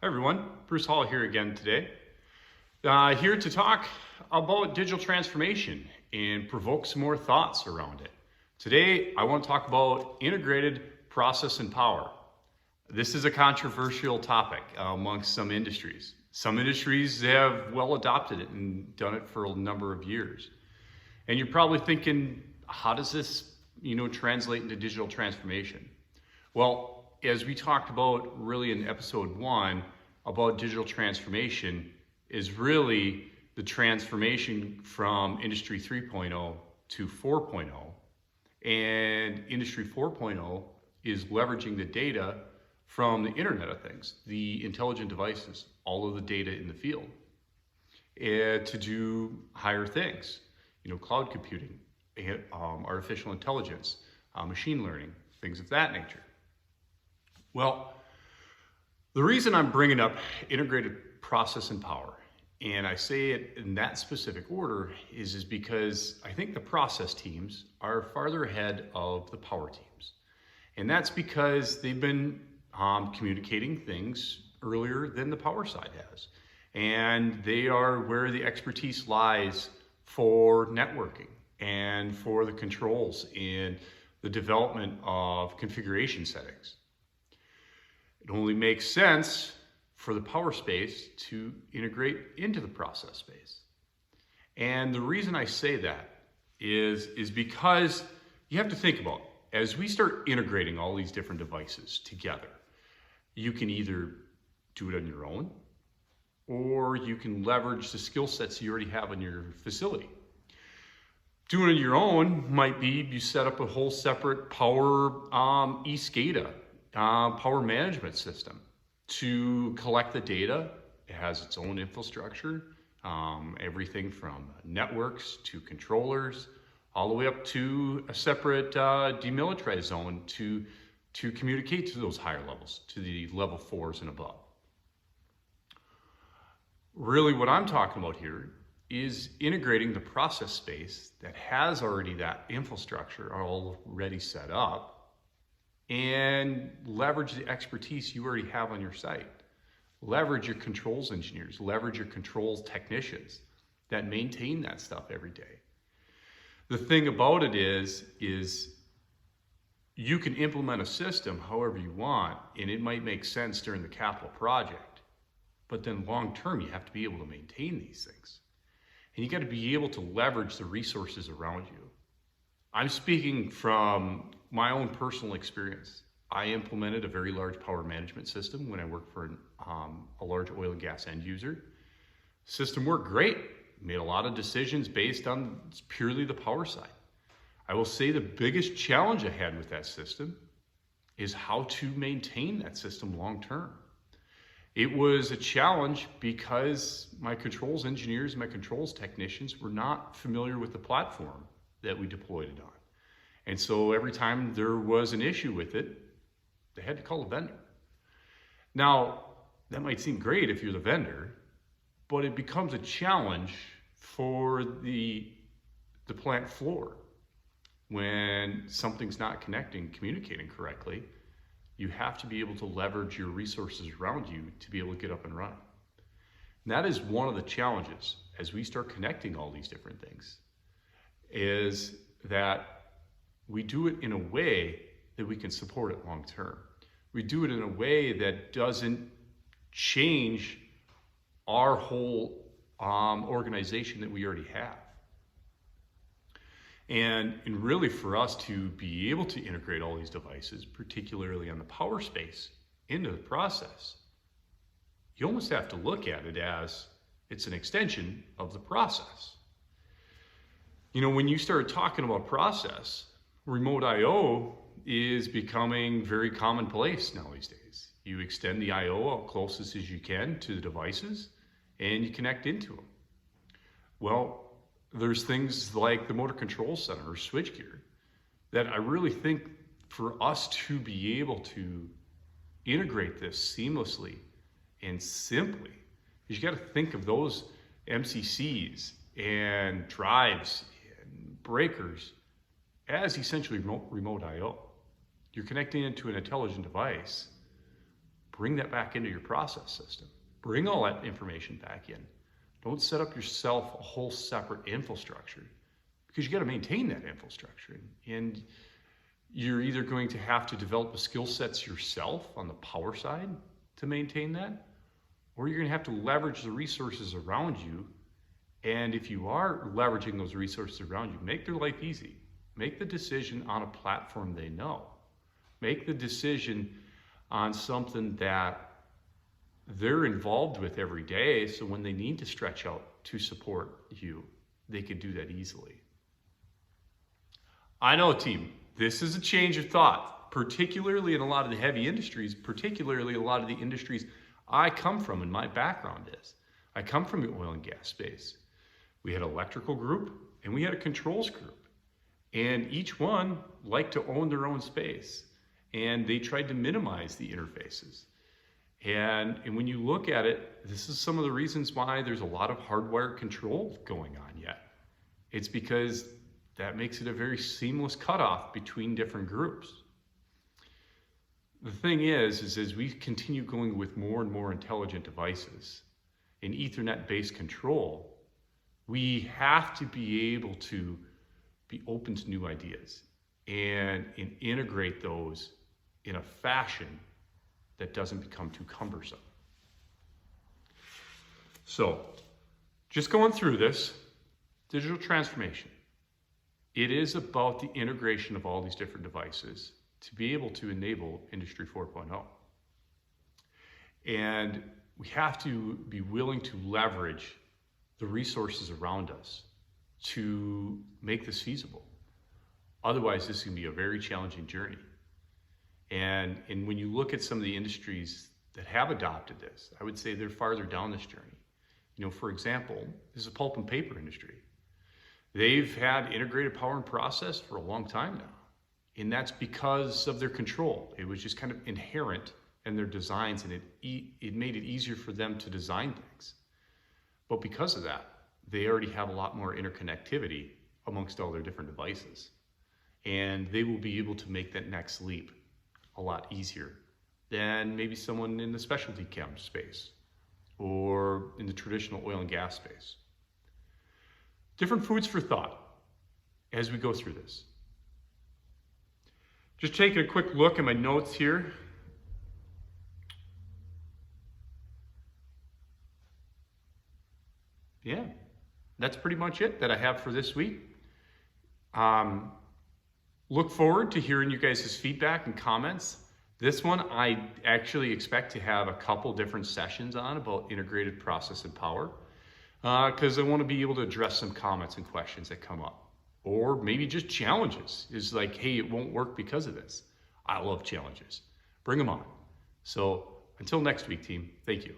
Hi everyone, Bruce Hall here again today. Here to talk about digital transformation and provoke some more thoughts around it. Today I want to talk about integrated process and power. This is a controversial topic amongst some industries. Some industries have well adopted it and done it for a number of years. And you're probably thinking, how does this translate into digital transformation? Well, as we talked about really in episode 1 about digital transformation is really the transformation from Industry 3.0 to 4.0. And Industry 4.0 is leveraging the data from the Internet of Things, the intelligent devices, all of the data in the field, to do higher things, cloud computing, artificial intelligence, machine learning, things of that nature. Well, the reason I'm bringing up integrated process and power, and I say it in that specific order, is because I think the process teams are farther ahead of the power teams. And that's because they've been communicating things earlier than the power side has. And they are where the expertise lies for networking and for the controls in the development of configuration settings. It only makes sense for the power space to integrate into the process space. And the reason I say that is because you have to think about, as we start integrating all these different devices together, you can either do it on your own, or you can leverage the skill sets you already have in your facility. Doing it on your own might be you set up a whole separate power eSCADA power management system to collect the data. It has its own infrastructure, everything from networks to controllers, all the way up to a separate demilitarized zone to communicate to those higher levels, to the level 4s and above. Really what I'm talking about here is integrating the process space that has already that infrastructure already set up and leverage the expertise you already have on your site. Leverage your controls engineers, leverage your controls technicians that maintain that stuff every day. The thing about it is you can implement a system however you want, and it might make sense during the capital project, but then long term you have to be able to maintain these things. And you got to be able to leverage the resources around you. I'm speaking from my own personal experience. I implemented a very large power management system when I worked for a large oil and gas end user. System worked great. Made a lot of decisions based on purely the power side. I will say the biggest challenge I had with that system is how to maintain that system long term. It was a challenge because my controls engineers, my controls technicians were not familiar with the platform that we deployed it on. And so every time there was an issue with it, they had to call a vendor. Now, that might seem great if you're the vendor, but it becomes a challenge for the plant floor. When something's not connecting, communicating correctly, you have to be able to leverage your resources around you to be able to get up and running. And that is one of the challenges as we start connecting all these different things, is that we do it in a way that we can support it long term. We do it in a way that doesn't change our whole organization that we already have. And really for us to be able to integrate all these devices, particularly on the power space, into the process, you almost have to look at it as it's an extension of the process. When you start talking about process, remote I/O is becoming very commonplace now these days. You extend the I/O out closest as you can to the devices and you connect into them. Well, there's things like the motor control center or switchgear that I really think for us to be able to integrate this seamlessly and simply, is you got to think of those MCCs and drives and breakers as essentially remote I/O. You're connecting into an intelligent device, bring that back into your process system. Bring all that information back in. Don't set up yourself a whole separate infrastructure, because you got to maintain that infrastructure. And you're either going to have to develop the skill sets yourself on the power side to maintain that, or you're going to have to leverage the resources around you. And if you are leveraging those resources around you, make their life easy. Make the decision on a platform they know. Make the decision on something that they're involved with every day, so when they need to stretch out to support you, they can do that easily. I know, team, this is a change of thought, particularly in a lot of the heavy industries, particularly a lot of the industries I come from and my background is. I come from the oil and gas space. We had an electrical group and we had a controls group. And each one liked to own their own space. And they tried to minimize the interfaces. And when you look at it, this is some of the reasons why there's a lot of hardwired control going on yet. It's because that makes it a very seamless cutoff between different groups. The thing is as we continue going with more and more intelligent devices and Ethernet-based control, we have to be able to be open to new ideas and integrate those in a fashion that doesn't become too cumbersome. So, just going through this, digital transformation. It is about the integration of all these different devices to be able to enable Industry 4.0. And we have to be willing to leverage the resources around us to make this feasible. Otherwise, this is going to be a very challenging journey. And when you look at some of the industries that have adopted this, I would say they're farther down this journey. For example, this is a pulp and paper industry. They've had integrated power and process for a long time now. And that's because of their control. It was just kind of inherent in their designs, and it made it easier for them to design things. But because of that, they already have a lot more interconnectivity amongst all their different devices. And they will be able to make that next leap a lot easier than maybe someone in the specialty chem space or in the traditional oil and gas space. Different foods for thought as we go through this. Just taking a quick look at my notes here. Yeah, that's pretty much it that I have for this week. Look forward to hearing you guys' feedback and comments. This one, I actually expect to have a couple different sessions on about integrated process and power, because I want to be able to address some comments and questions that come up. Or maybe just challenges. Is like, hey, it won't work because of this. I love challenges. Bring them on. So until next week, team, thank you.